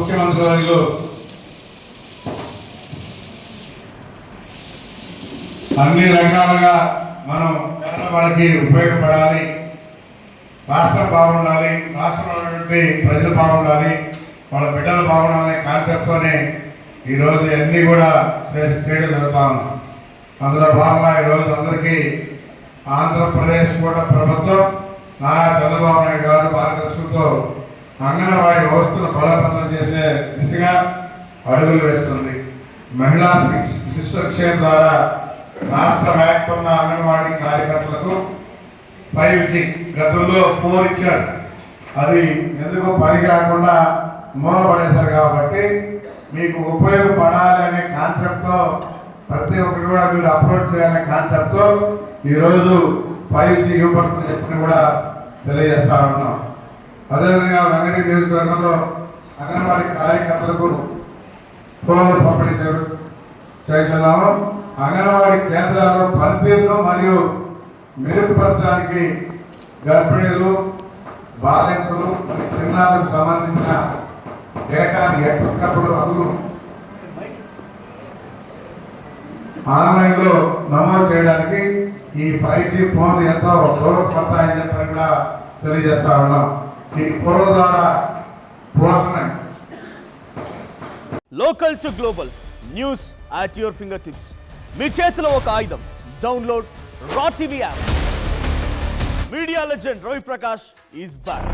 ముఖ్యమంత్రి వర్యులు అన్ని రకాలుగా మనం పేదవాళ్ళకి ఉపయోగపడాలి, రాష్ట్రం బాగుండాలి, రాష్ట్రంలో ఉన్నటువంటి ప్రజలు బాగుండాలి, వాళ్ళ బిడ్డలు బాగుండాలనే కాన్సెప్ట్తోనే ఈరోజు అన్నీ కూడా చేయడం జరుగుతా ఉన్నాం. అందులో భాగంగా ఈరోజు అందరికీ ఆంధ్రప్రదేశ్ కూడా ప్రభుత్వం నారా చంద్రబాబు నాయుడు గారు మార్గదర్శకంతో అంగన్వాడీ వ్యవస్థను బలోపేతం చేసే దిశగా అడుగులు వేస్తుంది. మహిళా శిశు సంక్షేమ ద్వారా రాష్ట్ర వ్యాప్తంగా అంగన్వాడీ కార్యకర్తలకు 5G గతంలో 4 ఇచ్చారు. అది ఎందుకు పనికి రాకుండా మూలపడేశారు. కాబట్టి మీకు ఉపయోగపడాలి అనే కాన్సెప్ట్తో ప్రతి ఒక్కరు కూడా మీరు అప్రోచ్ చేయాలనే కాన్సెప్ట్తో ఈరోజు 5G ఇవ్వబడుతుందని చెప్పి కూడా తెలియజేస్తా ఉన్నాం. అదేవిధంగా వెంకటగిరి నియోజకవర్గంలో అంగన్వాడీ కార్యకర్తలకు ఫోన్లు పంపిణీ చేస్తున్నాము. అంగన్వాడీ కేంద్రాల్లో పనితీరును మరియు మెరుగుపరచడానికి గర్భిణీలు, బాలింతలు మరియు చిన్నారులకు సంబంధించిన డేటాని ఎప్పటికప్పుడు అందులో ఆన్లైన్లో నమోదు చేయడానికి ఈ 5G ఫోన్లు ఎంతో ఉపయోగపడతాయని చెప్పని కూడా తెలియజేస్తా ఉన్నాం. ఈ ఫోన్ల ద్వారా పోషణ local to global news at your fingertips. మీ చేతిలో ఒక ఆయుధం. Download raw TV app. Media legend Ravi Prakash is back.